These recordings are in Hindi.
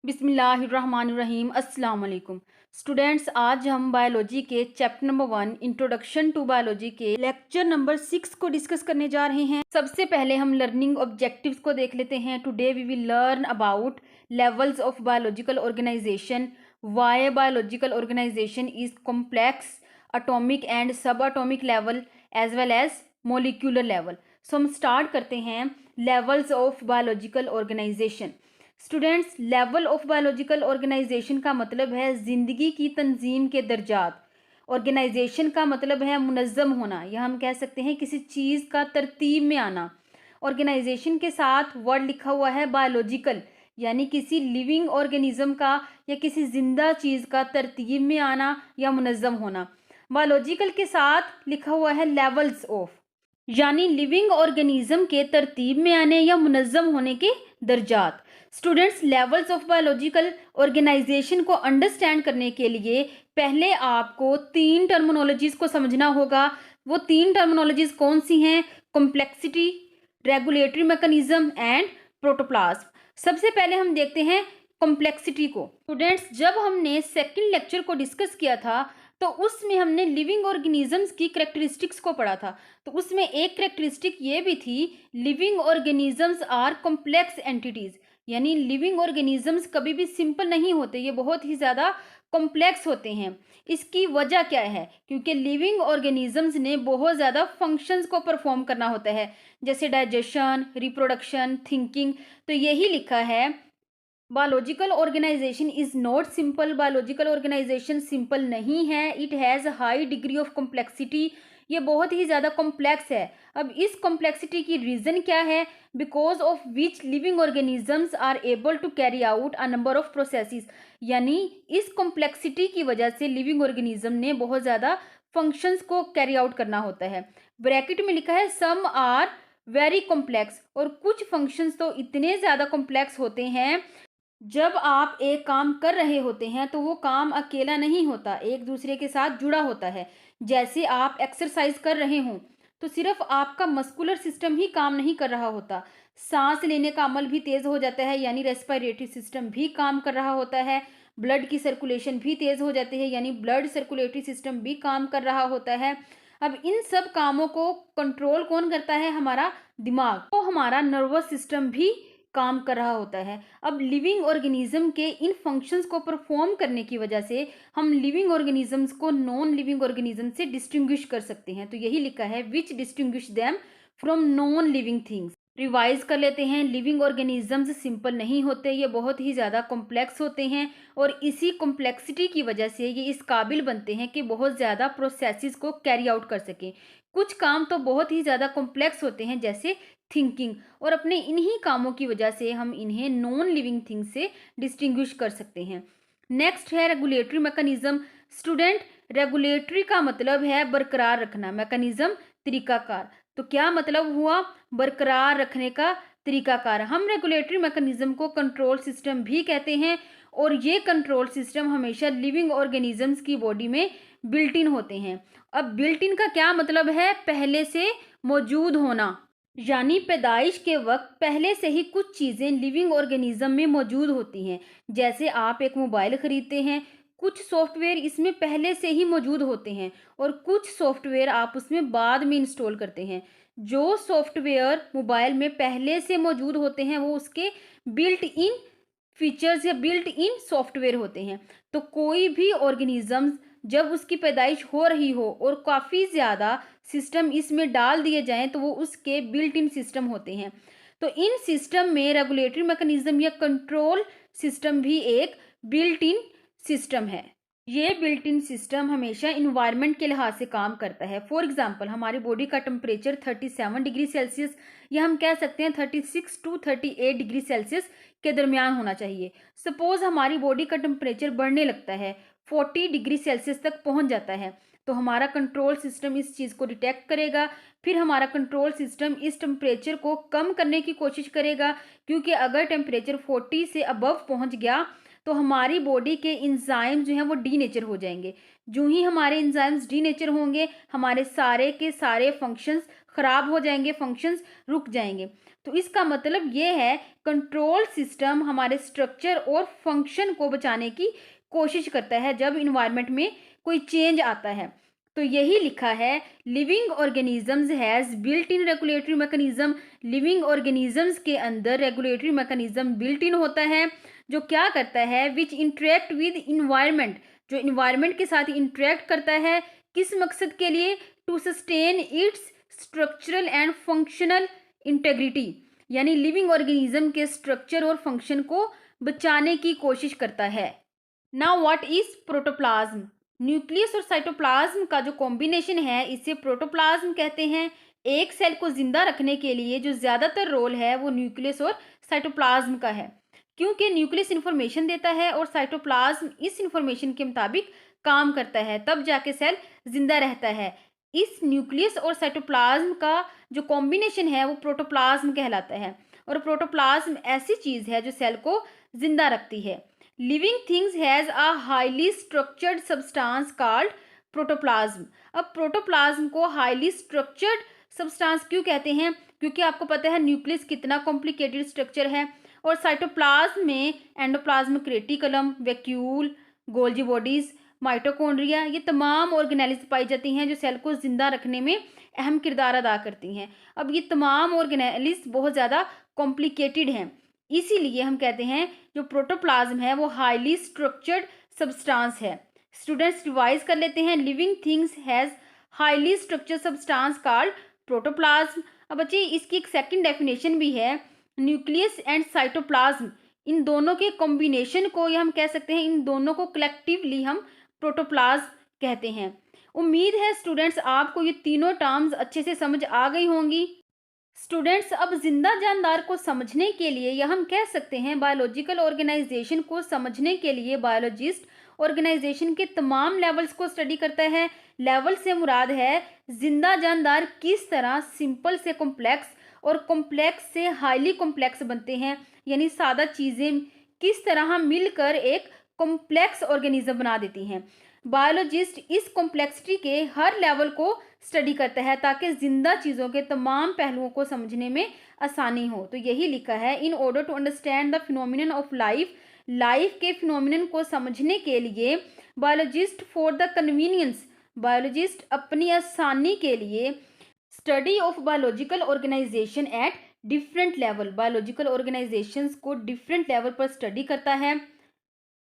बिस्मिल्लाहिर्रहमानिर्रहीम अस्सलाम वालेकुम स्टूडेंट्स। आज हम बायोलॉजी के chapter number 1 introduction to biology के लेक्चर नंबर 6 को डिस्कस करने जा रहे हैं। सबसे पहले हम लर्निंग ऑब्जेक्टिव्स को देख लेते हैं। Today we will learn about levels of biological organisation, why biological organisation is complex, atomic and sub atomic level as well as molecular level. So हम स्टार्ट करते हैं levels of biological organisation. Students, level of biological organisation का मतलब है ज़िंदगी की तंजीम के दर्जात। ऑर्गेनाइजेशन का मतलब है मुनज़्ज़म होना, या हम कह सकते हैं किसी चीज़ का तरतीब में आना। ऑर्गेनाइजेशन के साथ वर्ड लिखा हुआ है बायोलॉजिकल, यानी किसी लिविंग ऑर्गेनिज्म का या किसी जिंदा चीज़ का तरतीब में आना या मुनज़्ज़म होना। बायोलॉजिकल के साथ लिखा हुआ है लेवल्स ऑफ, यानी लिविंग ऑर्गेनिज्म के तरतीब में आने या मुनज़्ज़म होने के दर्जात। Students, levels of biological organisation को अंडरस्टैंड करने के लिए पहले आपको 3 टर्मिनोलॉजीज को समझना होगा। वो 3 टर्मिनोलॉजीज कौन सी हैं? Complexity, regulatory mechanism and protoplasm. सबसे पहले हम देखते हैं कॉम्प्लेक्सिटी को। स्टूडेंट्स, जब हमने सेकंड लेक्चर को डिस्कस किया था तो उसमें हमने लिविंग ऑर्गेनिजम्स की करेक्टरिस्टिक्स को पढ़ा था। तो उसमें एक करेक्टरिस्टिक ये भी थी, living organisms are complex entities, यानी लिविंग ऑर्गेनिजम्स कभी भी सिंपल नहीं होते, ये बहुत ही ज़्यादा कॉम्प्लेक्स होते हैं। इसकी वजह क्या है? क्योंकि लिविंग ऑर्गेनिजम्स ने बहुत ज़्यादा फंक्शंस को परफॉर्म करना होता है, जैसे डाइजेशन, रिप्रोडक्शन, थिंकिंग। तो यही लिखा है, biological organisation is not simple. Biological organization simple नहीं है। It has high degree of complexity, ये बहुत ही ज़्यादा कॉम्प्लेक्स है। अब इस कॉम्प्लेक्सिटी की रीज़न क्या है? Because of which living organisms are able to carry out a number of processes, यानी इस कॉम्प्लेक्सिटी की वजह से लिविंग ऑर्गेनिज्म ने बहुत ज़्यादा फंक्शंस को कैरी आउट करना होता है। ब्रैकेट में लिखा है सम आर वेरी कॉम्प्लेक्स, और कुछ फंक्शंस तो इतने ज़्यादा कॉम्प्लेक्स होते हैं। जब आप एक काम कर रहे होते हैं तो वो काम अकेला नहीं होता, एक दूसरे के साथ जुड़ा होता है। जैसे आप एक्सरसाइज कर रहे हों तो सिर्फ आपका मस्कुलर सिस्टम ही काम नहीं कर रहा होता, सांस लेने का अमल भी तेज हो जाता है, यानी रेस्पिरेटरी सिस्टम भी काम कर रहा होता है। ब्लड की सर्कुलेशन भी तेज हो जाती है, यानी ब्लड सर्कुलेटरी सिस्टम भी काम कर रहा होता है। अब इन सब कामों को कंट्रोल कौन करता है? हमारा दिमाग। तो हमारा नर्वस सिस्टम भी काम कर रहा होता है। अब लिविंग ऑर्गेनिज्म के इन फंक्शंस को परफॉर्म करने की वजह से हम लिविंग ऑर्गेनिजम्स को नॉन लिविंग ऑर्गेनिज्म से डिस्टिंग्विश कर सकते हैं। तो यही लिखा है, which distinguish them from non living things. Revise कर लेते हैं, लिविंग ऑर्गेनिजम्स सिंपल नहीं होते, ये बहुत ही ज़्यादा कॉम्प्लेक्स होते हैं, और इसी कॉम्प्लेक्सिटी की वजह से ये इस काबिल बनते हैं कि बहुत ज़्यादा प्रोसेसेस को कैरी आउट कर सकें। कुछ काम तो बहुत ही ज़्यादा कॉम्प्लेक्स होते हैं, जैसे थिंकिंग, और अपने इन्हीं कामों की वजह से हम इन्हें नॉन लिविंग थिंग से डिस्टिंग्विश कर सकते हैं। नेक्स्ट है रेगुलेटरी मैकेनिज्म। स्टूडेंट, रेगुलेटरी का मतलब है बरकरार रखना, मैकेनिज्म तरीकाकार। तो क्या मतलब हुआ? बरकरार रखने का तरीकाकार। हम रेगुलेटरी मैकेनिज्म को कंट्रोल सिस्टम भी कहते हैं, और ये कंट्रोल सिस्टम हमेशा लिविंग ऑर्गेनिजम्स की बॉडी में बिल्ट इन होते हैं। अब बिल्ट इन का क्या मतलब है? पहले से मौजूद होना, यानी पैदाइश के वक्त पहले से ही कुछ चीज़ें लिविंग ऑर्गेनिज्म में मौजूद होती हैं। जैसे आप एक मोबाइल ख़रीदते हैं, कुछ सॉफ्टवेयर इसमें पहले से ही मौजूद होते हैं, और कुछ सॉफ्टवेयर आप उसमें बाद में इंस्टॉल करते हैं। जो सॉफ्टवेयर मोबाइल में पहले से मौजूद होते हैं वो उसके बिल्ट इन फीचर्स या बिल्ट इन सॉफ्टवेयर होते हैं। तो कोई भी ऑर्गेनिजम्स जब उसकी पैदाइश हो रही हो और काफ़ी ज़्यादा सिस्टम इसमें डाल दिए जाएं तो वो उसके बिल्ट इन सिस्टम होते हैं। तो इन सिस्टम में रेगुलेटरी मैकेनिज्म या कंट्रोल सिस्टम भी एक बिल्ट इन सिस्टम है। ये बिल्ट इन सिस्टम हमेशा इन्वायरमेंट के लिहाज से काम करता है। फॉर एग्जांपल, हमारी बॉडी का टेम्परेचर 37 डिग्री सेल्सियस, या हम कह सकते हैं 36 टू 38 डिग्री सेल्सियस के दरमियान होना चाहिए। सपोज हमारी बॉडी का टेम्परेचर बढ़ने लगता है, 40 डिग्री सेल्सियस तक पहुंच जाता है, तो हमारा कंट्रोल सिस्टम इस चीज़ को डिटेक्ट करेगा। फिर हमारा कंट्रोल सिस्टम इस टेम्परेचर को कम करने की कोशिश करेगा, क्योंकि अगर टेम्परेचर 40 से अबव पहुंच गया तो हमारी बॉडी के इंजाइम जो हैं वो डी नेचर हो जाएंगे। जो ही हमारे इंजाइम्स डी नेचर होंगे, हमारे सारे के सारे फंक्शंस ख़राब हो जाएंगे, फंक्शंस रुक जाएंगे। तो इसका मतलब ये है कंट्रोल सिस्टम हमारे स्ट्रक्चर और फंक्शन को बचाने की कोशिश करता है जब इन्वायरमेंट में कोई चेंज आता है। तो यही लिखा है, living organisms has built in regulatory mechanism. Living organisms के अंदर रेगुलेटरी मैकेनिज्म बिल्ट इन होता है जो क्या करता है, विच इंटरेक्ट विद इन्वायरमेंट, जो इन्वायरमेंट के साथ इंटरेक्ट करता है। किस मकसद के लिए? To sustain its structural and functional integrity, यानी लिविंग ऑर्गेनिज्म के स्ट्रक्चर और फंक्शन को बचाने की कोशिश करता है। Now what is protoplasm? Nucleus और साइटोप्लाज्म का जो कॉम्बिनेशन है इसे प्रोटोप्लाज्म कहते हैं। एक सेल को जिंदा रखने के लिए जो ज़्यादातर रोल है वो न्यूक्लियस और साइटोप्लाज्म का है, क्योंकि न्यूक्लियस इन्फॉर्मेशन देता है और साइटोप्लाज्म इस इन्फॉर्मेशन के मुताबिक काम करता है, तब जाके सेल जिंदा रहता है। इस न्यूक्लियस और साइटोप्लाज्म का जो कॉम्बिनेशन है वो प्रोटोप्लाज्म कहलाता है। और प्रोटोप्लाज्म ऐसी चीज़ है जो सेल को जिंदा रखती है। Living things has a highly structured substance called protoplasm. अब प्रोटोप्लाज्म को हाईली स्ट्रक्चर्ड सब्सटेंस क्यों कहते हैं? क्योंकि आपको पता है न्यूक्लियस कितना कॉम्प्लिकेटेड स्ट्रक्चर है। और साइटोप्लाज्म में endoplasmic reticulum, vacuole, Golgi bodies, mitochondria, ये तमाम ऑर्गेनेल्स पाई जाती हैं जो सेल को जिंदा रखने में अहम किरदार अदा करती हैं। अब ये तमाम ऑर्गेनेल्स बहुत ज़्यादा कॉम्प्लिकेटेड हैं, इसीलिए हम कहते हैं जो प्रोटोप्लाज्म है वो हाईली स्ट्रक्चर्ड सब्सटेंस है। स्टूडेंट्स रिवाइज कर लेते हैं, living things has highly structured substance called protoplasm. अब बच्चे इसकी एक सेकंड डेफिनेशन भी है, न्यूक्लियस एंड साइटोप्लाज्म, इन दोनों के कॉम्बिनेशन को, या हम कह सकते हैं इन दोनों को कलेक्टिवली हम प्रोटोप्लाज्म कहते हैं। उम्मीद है स्टूडेंट्स आपको ये तीनों टर्म्स अच्छे से समझ आ गई होंगी। स्टूडेंट्स, अब जिंदा जानदार को समझने के लिए, या हम कह सकते हैं बायोलॉजिकल ऑर्गेनाइजेशन को समझने के लिए, बायोलॉजिस्ट ऑर्गेनाइजेशन के तमाम लेवल्स को स्टडी करता है। लेवल से मुराद है जिंदा जानदार किस तरह सिंपल से कॉम्प्लेक्स और कॉम्प्लेक्स से हाईली कॉम्प्लेक्स बनते हैं, यानी सादा चीज़ें किस तरह मिलकर एक कॉम्प्लेक्स ऑर्गेनिज्म बना देती हैं। बायोलॉजिस्ट इस कॉम्प्लेक्सिटी के हर लेवल को स्टडी करता है ताकि जिंदा चीज़ों के तमाम पहलुओं को समझने में आसानी हो। तो यही लिखा है, in order to understand the phenomenon of life, life के फिनोमिनन को समझने के लिए biologist for the convenience, biologist अपनी आसानी के लिए study of biological organization at different level, biological organizations को डिफरेंट लेवल पर स्टडी करता है।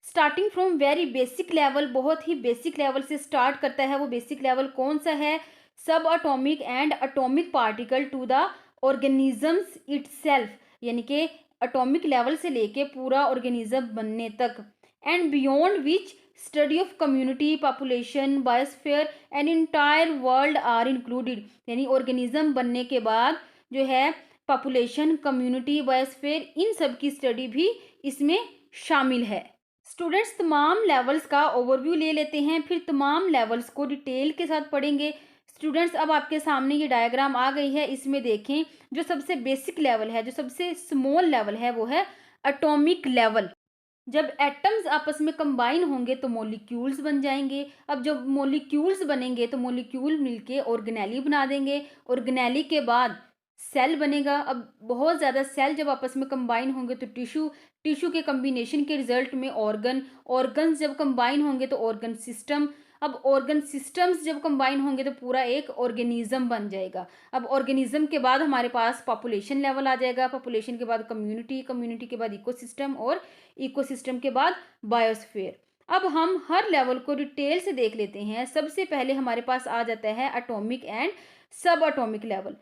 Starting from very basic level, बहुत ही बेसिक लेवल से स्टार्ट करता है। वो बेसिक लेवल कौन सा है? Subatomic and atomic particle to the organisms itself, यानी कि अटोमिक लेवल से लेके पूरा ऑर्गेनिज्म बनने तक। And beyond which study of community, population, biosphere and entire world are included, यानी ऑर्गेनिज्म बनने के बाद जो है पॉपुलेशन, कम्युनिटी, बायोस्फीयर, इन सब की स्टडी भी इसमें शामिल है। स्टूडेंट्स, तमाम लेवल्स का ओवरव्यू ले लेते हैं, फिर तमाम लेवल्स को डिटेल के साथ पढ़ेंगे। स्टूडेंट्स, अब आपके सामने ये डायग्राम आ गई है, इसमें देखें जो सबसे बेसिक लेवल है, जो सबसे स्मॉल लेवल है वो है एटॉमिक लेवल। जब एटम्स आपस में कंबाइन होंगे तो मॉलिक्यूल्स बन जाएंगे। अब जब मॉलिक्यूल्स बनेंगे तो मॉलिक्यूल मिलके ऑर्गेनेली बना देंगे। ऑर्गेनेली के बाद सेल बनेगा। अब बहुत ज़्यादा सेल जब आपस में कंबाइन होंगे तो टिश्यू, टिश्यू के कम्बिनेशन के रिजल्ट में ऑर्गन, ऑर्गन्स जब कंबाइन होंगे तो ऑर्गन सिस्टम। अब ऑर्गन सिस्टम्स जब कंबाइन होंगे तो पूरा एक ऑर्गेनिज्म बन जाएगा। अब ऑर्गेनिज्म के बाद हमारे पास पॉपुलेशन लेवल आ जाएगा, पॉपुलेशन के बाद कम्युनिटी, कम्युनिटी के बाद इकोसिस्टम और इकोसिस्टम के बाद बायोस्फीयर। अब हम हर लेवल को डिटेल से देख लेते हैं। सबसे पहले हमारे पास आ जाता है atomic and sub atomic level.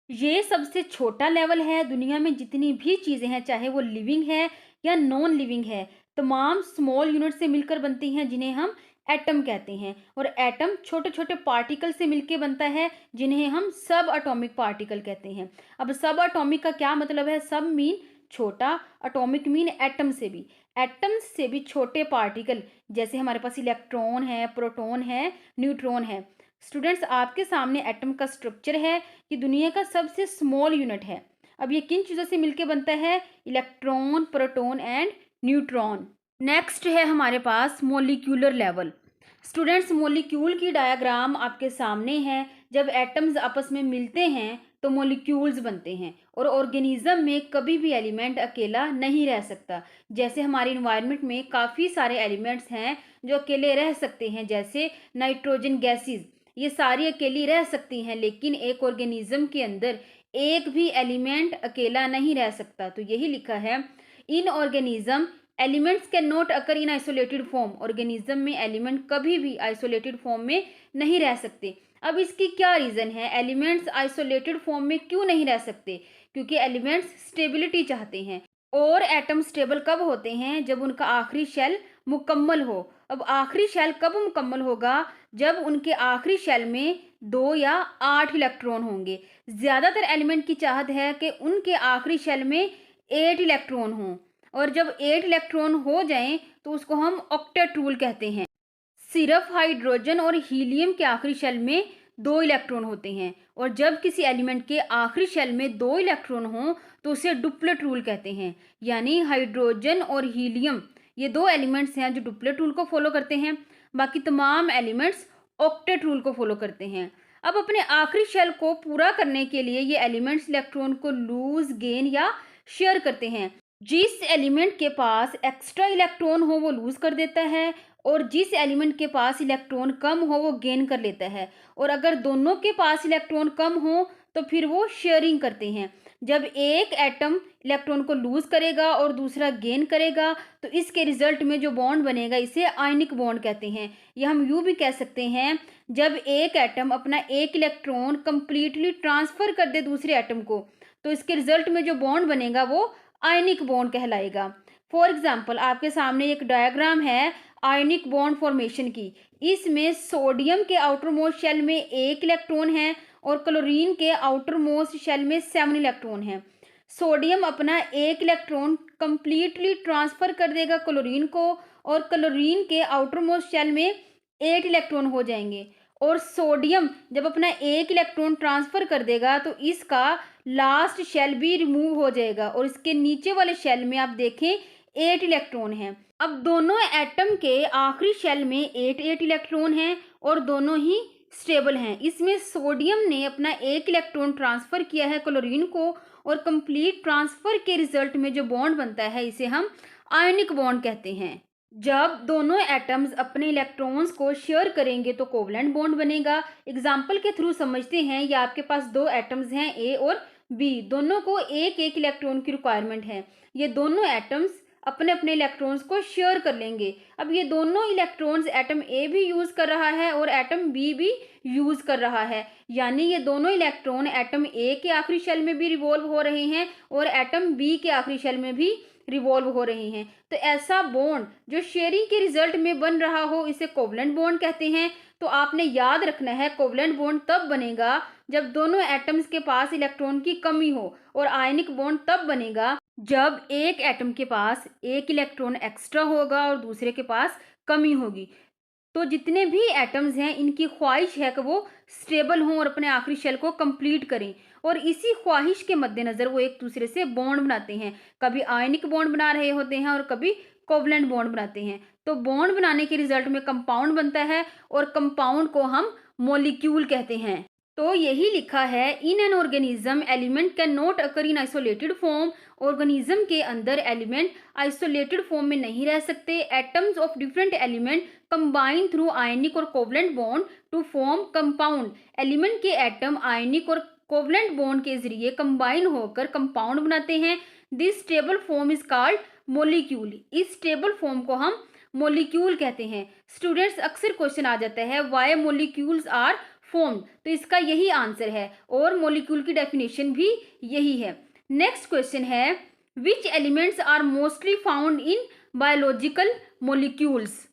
ये सबसे छोटा लेवल है। दुनिया में जितनी भी चीज़ें हैं, चाहे वो लिविंग है या नॉन लिविंग है, तमाम स्मॉल यूनिट से मिलकर बनती हैं जिन्हें हम एटम कहते हैं। और एटम छोटे छोटे पार्टिकल से मिलकर बनता है जिन्हें हम सब एटॉमिक पार्टिकल कहते हैं। अब सब एटॉमिक का क्या मतलब है? सब मीन छोटा, एटॉमिक मीन एटम से भी, एटम्स से भी छोटे पार्टिकल, जैसे हमारे पास इलेक्ट्रॉन है, प्रोटॉन है, न्यूट्रॉन है। स्टूडेंट्स, आपके सामने एटम का स्ट्रक्चर है। ये दुनिया का सबसे स्मॉल यूनिट है। अब ये किन चीज़ों से मिलकर बनता है? Electron, proton and neutron. Next है हमारे पास मॉलिक्यूलर लेवल। स्टूडेंट्स, मॉलिक्यूल की डायग्राम आपके सामने है। जब एटम्स आपस में मिलते हैं तो मॉलिक्यूल्स बनते हैं और ऑर्गेनिज्म में कभी भी एलिमेंट अकेला नहीं रह सकता। जैसे हमारे इन्वायरमेंट में काफ़ी सारे एलिमेंट्स हैं जो अकेले रह सकते हैं, जैसे नाइट्रोजन गैसेस, ये सारी अकेली रह सकती हैं, लेकिन एक ऑर्गेनिज्म के अंदर एक भी एलिमेंट अकेला नहीं रह सकता। तो यही लिखा है, इन organism elements can not occur in isolated form. Organism में एलिमेंट कभी भी आइसोलेटेड फॉर्म में नहीं रह सकते। अब इसकी क्या रीज़न है, एलिमेंट्स आइसोलेटेड फॉर्म में क्यों नहीं रह सकते? क्योंकि एलिमेंट्स स्टेबिलिटी चाहते हैं और एटम स्टेबल कब होते हैं? जब उनका आखिरी शेल मुकम्मल हो। अब आखिरी शेल कब मुकम्मल होगा? जब उनके आखिरी शेल में 2 या 8 इलेक्ट्रॉन होंगे। ज़्यादातर एलिमेंट की चाहत है कि उनके आखिरी शेल में 8 इलेक्ट्रॉन हों, और जब 8 इलेक्ट्रॉन हो जाएं तो उसको हम ऑक्टेट रूल कहते हैं। सिर्फ हाइड्रोजन और हीलियम के आखिरी शेल में 2 इलेक्ट्रॉन होते हैं, और जब किसी एलिमेंट के आखिरी शेल में 2 इलेक्ट्रॉन हों तो उसे डुप्लेट रूल कहते हैं। यानी हाइड्रोजन और हीलियम ये 2 एलिमेंट्स हैं जो डुप्लेट रूल को फॉलो करते हैं, बाकी तमाम एलिमेंट्स ऑक्टेट रूल को फॉलो करते हैं। अब अपने आखिरी शेल को पूरा करने के लिए ये एलिमेंट्स इलेक्ट्रॉन को लूज, गेन या शेयर करते हैं। जिस एलिमेंट के पास एक्स्ट्रा इलेक्ट्रॉन हो वो लूज कर देता है, और जिस एलिमेंट के पास इलेक्ट्रॉन कम हो वो गेन कर लेता है। और अगर दोनों के पास इलेक्ट्रॉन कम हो तो फिर वो शेयरिंग करते हैं। जब एक एटम इलेक्ट्रॉन को लूज करेगा और दूसरा गेन करेगा तो इसके रिजल्ट में जो बॉन्ड बनेगा इसे आयनिक बॉन्ड कहते हैं। या हम यूँ भी कह सकते हैं, जब एक एटम अपना एक इलेक्ट्रॉन कंप्लीटली ट्रांसफर कर दे दूसरे एटम को तो इसके रिजल्ट में जो बॉन्ड बनेगा वो आयनिक बॉन्ड कहलाएगा। फॉर एग्जाम्पल, आपके सामने एक डायग्राम है आयनिक बॉन्ड फॉर्मेशन की। इसमें सोडियम के आउटर मोस्ट शेल में 1 इलेक्ट्रॉन है और क्लोरीन के आउटर मोस्ट शेल में 7 इलेक्ट्रॉन है। सोडियम अपना 1 इलेक्ट्रॉन कंप्लीटली ट्रांसफर कर देगा क्लोरीन को, और क्लोरीन के आउटर मोस्ट शेल में 8 इलेक्ट्रॉन हो जाएंगे। और सोडियम जब अपना 1 इलेक्ट्रॉन ट्रांसफर कर देगा तो इसका लास्ट शेल भी रिमूव हो जाएगा, और इसके नीचे वाले शेल में आप देखें 8 इलेक्ट्रॉन हैं। अब दोनों एटम के आखिरी शेल में 8 इलेक्ट्रॉन हैं और दोनों ही स्टेबल हैं। इसमें सोडियम ने अपना 1 इलेक्ट्रॉन ट्रांसफर किया है क्लोरीन को, और कंप्लीट ट्रांसफर के रिजल्ट में जो बॉन्ड बनता है इसे हम आयनिक बॉन्ड कहते हैं। जब दोनों एटम्स अपने इलेक्ट्रॉन्स को शेयर करेंगे तो कोवलेंट बॉन्ड बनेगा। एग्जाम्पल के थ्रू समझते हैं, ये आपके पास 2 एटम्स हैं ए और बी, दोनों को एक एक इलेक्ट्रॉन की रिक्वायरमेंट है। ये दोनों एटम्स अपने अपने इलेक्ट्रॉन्स को शेयर कर लेंगे। अब ये दोनों इलेक्ट्रॉन्स एटम ए भी यूज़ कर रहा है और एटम बी भी यूज़ कर रहा है, यानी ये दोनों इलेक्ट्रॉन एटम ए के आखिरी शेल में भी रिवॉल्व हो रहे हैं और एटम बी के आखिरी शेल में भी रिवॉल्व हो रहे हैं। तो ऐसा बॉन्ड जो शेयरिंग के रिजल्ट में बन रहा हो इसे कोवलेंट बॉन्ड कहते हैं। तो आपने याद रखना है, कोवलेंट बॉन्ड तब बनेगा जब दोनों एटम्स के पास इलेक्ट्रॉन की कमी हो, और आयनिक बॉन्ड तब बनेगा जब एक एटम के पास 1 इलेक्ट्रॉन एक्स्ट्रा होगा और दूसरे के पास कमी होगी। तो जितने भी एटम्स हैं इनकी ख्वाहिश है कि वो स्टेबल हों और अपने आखिरी शेल को कंप्लीट करें, और इसी ख्वाहिश के मद्देनज़र वो एक दूसरे से बॉन्ड बनाते हैं। कभी आयनिक बॉन्ड बना रहे होते हैं और कभी कोवलेंट बॉन्ड बनाते हैं। तो बॉन्ड बनाने के रिजल्ट में कंपाउंड बनता है, और कंपाउंड को हम मॉलिक्यूल कहते हैं। तो यही लिखा है, in an organism element can not occur in isolated form. Organism के अंदर एलिमेंट आइसोलेटेड फॉर्म में नहीं रह सकते। Atoms of different element combine through ionic और covalent bond to form compound. Element के एटम आयनिक और कोवलेंट बॉन्ड के जरिए कंबाइन होकर कंपाउंड बनाते हैं। This stable form is called molecule. इस स्टेबल फॉर्म को हम मॉलिक्यूल कहते हैं। स्टूडेंट्स, अक्सर क्वेश्चन आ जाता है व्हाई मॉलिक्यूल्स आर फॉर्म्ड, तो इसका यही आंसर है, और मॉलिक्यूल की डेफिनेशन भी यही है। नेक्स्ट क्वेश्चन है, which elements are mostly found in biological molecules.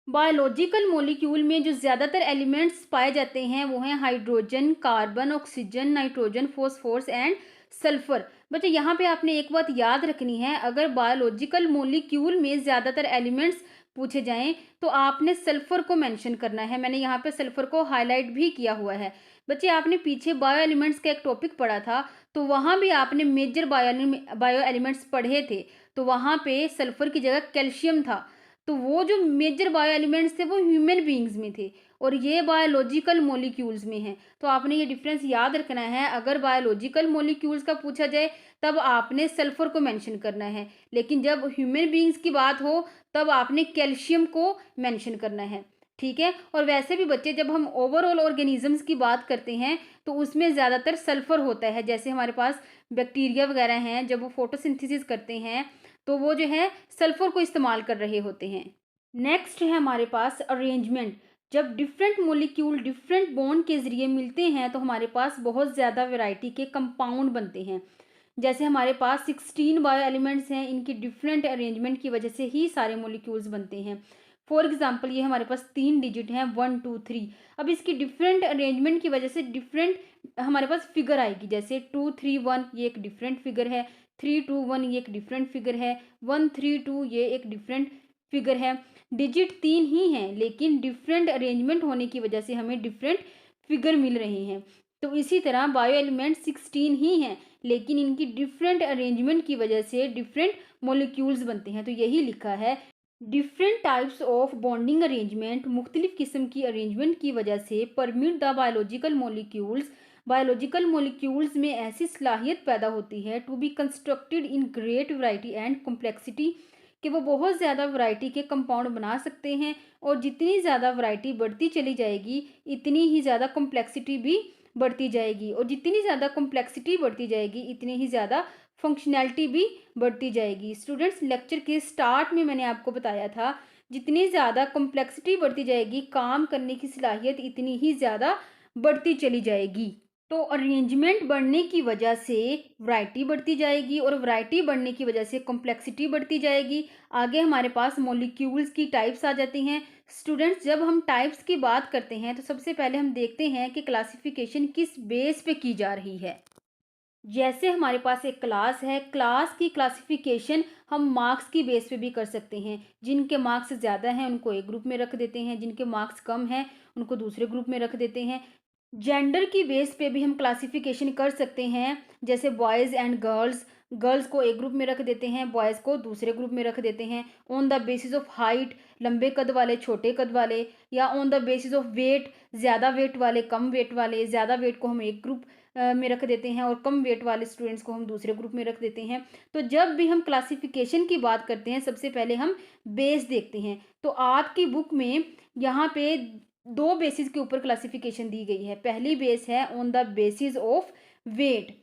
Biological molecule में जो ज़्यादातर एलिमेंट्स पाए जाते हैं वो हैं hydrogen, carbon, oxygen, nitrogen, phosphorus and sulphur. बच्चे यहाँ पे आपने एक बात याद रखनी है, अगर बायोलॉजिकल मॉलिक्यूल में ज़्यादातर एलिमेंट्स पूछे जाएं तो आपने सल्फर को मेंशन करना है। मैंने यहाँ पे सल्फर को हाईलाइट भी किया हुआ है। बच्चे, आपने पीछे बायो एलिमेंट्स का एक टॉपिक पढ़ा था, तो वहाँ भी आपने मेजर बायो एलिमेंट्स पढ़े थे, तो वहाँ पे सल्फर की जगह कैल्शियम था। तो वो जो मेजर बायो एलिमेंट्स थे वो ह्यूमन बीइंग्स में थे और ये बायोलॉजिकल मॉलिक्यूल्स में हैं। तो आपने ये डिफरेंस याद रखना है। अगर बायोलॉजिकल मॉलिक्यूल्स का पूछा जाए तब आपने सल्फर को मेंशन करना है, लेकिन जब ह्यूमन बीइंग्स की बात हो तब आपने कैल्शियम को मेंशन करना है। ठीक है। और वैसे भी बच्चे, जब हम ओवरऑल ऑर्गेनिजम्स की बात करते हैं तो उसमें ज़्यादातर सल्फर होता है। जैसे हमारे पास बैक्टीरिया वगैरह हैं, जब वो फोटोसिंथेसिस करते हैं तो वो जो है सल्फर को इस्तेमाल कर रहे होते हैं। नेक्स्ट है हमारे पास अरेंजमेंट। जब डिफरेंट मोलिक्यूल डिफरेंट बॉन्ड के ज़रिए मिलते हैं तो हमारे पास बहुत ज़्यादा वैरायटी के कंपाउंड बनते हैं। जैसे हमारे पास 16 बायो एलिमेंट्स हैं, इनकी डिफरेंट अरेंजमेंट की वजह से ही सारे मोलिक्यूल्स बनते हैं। फॉर एग्जांपल ये हमारे पास 3 डिजिट हैं 1 2 3। अब इसकी डिफरेंट अरेंजमेंट की वजह से डिफरेंट हमारे पास फिगर आएगी। जैसे 2 3 1 ये एक डिफरेंट फिगर है, 3 2 1 ये एक डिफरेंट फिगर है, 1 3 2 ये एक डिफरेंट फिगर है। डिजिट 3 ही हैं लेकिन डिफरेंट अरेंजमेंट होने की वजह से हमें डिफरेंट फिगर मिल रहे हैं। तो इसी तरह बायो एलिमेंट 16 ही हैं लेकिन इनकी डिफरेंट अरेंजमेंट की वजह से डिफरेंट मॉलिक्यूल्स बनते हैं। तो यही लिखा है, different types of bonding arrangement, मुख्तलिफ किस्म की अरेंजमेंट की वजह से permit the biological molecules, biological molecules में ऐसी सलाहियत पैदा होती है to be constructed in great variety and complexity, कि वो बहुत ज़्यादा वैरायटी के कंपाउंड बना सकते हैं और जितनी ज़्यादा वैरायटी बढ़ती चली जाएगी इतनी ही ज़्यादा कॉम्प्लेक्सिटी भी बढ़ती जाएगी और जितनी ज़्यादा कॉम्प्लेक्सिटी बढ़ती जाएगी इतनी ही ज़्यादा फंक्शनैलिटी भी बढ़ती जाएगी। स्टूडेंट्स, लेक्चर के स्टार्ट में मैंने आपको बताया था, जितनी ज़्यादा कॉम्प्लेक्सिटी बढ़ती जाएगी काम करने की सलाहियत इतनी ही ज़्यादा बढ़ती चली जाएगी। तो अरेंजमेंट बढ़ने की वजह से वैरायटी बढ़ती जाएगी और वैरायटी बढ़ने की वजह से कॉम्प्लेक्सिटी बढ़ती जाएगी। आगे हमारे पास मॉलिक्यूल्स की टाइप्स आ जाती हैं। स्टूडेंट्स, जब हम टाइप्स की बात करते हैं तो सबसे पहले हम देखते हैं कि क्लासिफिकेशन किस बेस पे की जा रही है। जैसे हमारे पास एक क्लास है, क्लास की क्लासिफिकेशन हम मार्क्स की बेस पे भी कर सकते हैं। जिनके मार्क्स ज़्यादा हैं उनको एक ग्रुप में रख देते हैं, जिनके मार्क्स कम हैं उनको दूसरे ग्रुप में रख देते हैं। जेंडर की बेस पे भी हम क्लासिफिकेशन कर सकते हैं। जैसे बॉयज़ एंड गर्ल्स, गर्ल्स को एक ग्रुप में रख देते हैं, बॉयज़ को दूसरे ग्रुप में रख देते हैं। On the basis of height, लंबे कद वाले छोटे कद वाले, या on the basis of weight, ज़्यादा वेट वाले कम वेट वाले। ज़्यादा वेट को हम एक ग्रुप में रख देते हैं और कम वेट वाले स्टूडेंट्स को हम दूसरे ग्रुप में रख देते हैं। तो जब भी हम क्लासिफिकेशन की बात करते हैं सबसे पहले हम बेस देखते हैं। तो आपकी बुक में यहाँ पे 2 बेसिस के ऊपर क्लासिफिकेशन दी गई है। पहली बेस है on the basis of weight,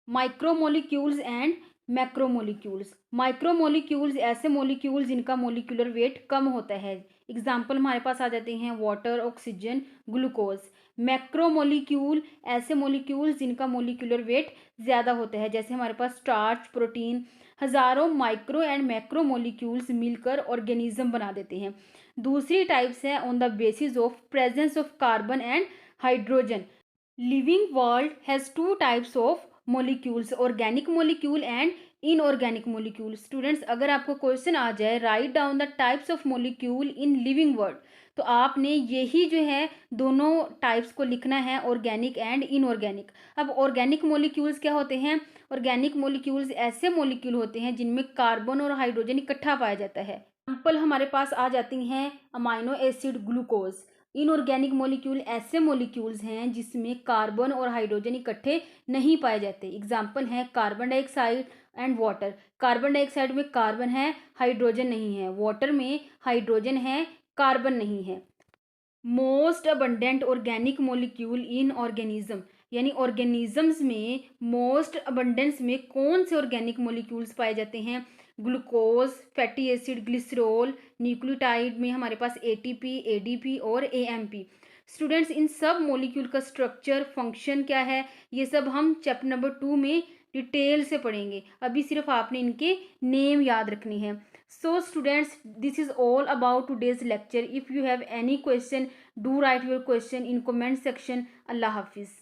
micromolecules and macromolecules. Micromolecules ऐसे मोलिक्यूल्स जिनका मोलिकुलर वेट कम होता है। एग्जाम्पल हमारे पास आ जाते हैं वाटर, ऑक्सीजन, ग्लूकोज। मैक्रोमोलिक्यूल ऐसे मोलिक्यूल्स जिनका मोलिकुलर वेट ज़्यादा होता है। जैसे हमारे पास स्टार्च, प्रोटीन, हज़ारों माइक्रो एंड मैक्रो मोलिक्यूल्स मिलकर ऑर्गेनिज्म बना देते हैं। दूसरी टाइप्स है on the basis of presence of carbon and hydrogen. Living world has 2 types of molecules, organic molecule and inorganic molecule. Students, अगर आपको क्वेश्चन आ जाए write down the types of molecule in living world, तो आपने यही जो है दोनों टाइप्स को लिखना है, ऑर्गेनिक एंड इनऑर्गेनिक। अब ऑर्गेनिक मोलिक्यूल्स क्या होते हैं? ऑर्गेनिक मोलिक्यूल्स ऐसे मोलिक्यूल होते हैं जिनमें कार्बन और हाइड्रोजन इकट्ठा पाया जाता है। एग्जाम्पल हमारे पास आ जाती हैं amino acid, glucose. Inorganic molecule ऐसे मोलिक्यूल्स हैं जिसमें कार्बन और हाइड्रोजन इकट्ठे नहीं पाए जाते। एग्जाम्पल हैं carbon dioxide and water. Carbon dioxide में कार्बन है, हाइड्रोजन नहीं है। वाटर में हाइड्रोजन है, कार्बन नहीं है। मोस्ट अबंडेंट ऑर्गेनिक मोलिक्यूल इन ऑर्गेनिज्म, यानी ऑर्गेनिजम्स में मोस्ट अबंडेंस में कौन से ऑर्गेनिक मोलिक्यूल्स पाए जाते हैं? Glucose, fatty acid, glycerol. Nucleotide में हमारे पास एटीपी, एडीपी और एएमपी। स्टूडेंट्स, इन सब मोलिक्यूल का स्ट्रक्चर, फंक्शन क्या है, ये सब हम चैप्टर नंबर 2 में डिटेल से पढ़ेंगे। अभी सिर्फ आपने इनके नेम याद रखने हैं। So students, this is all about today's lecture. If you have any question, do write your question in comment section. Allah Hafiz.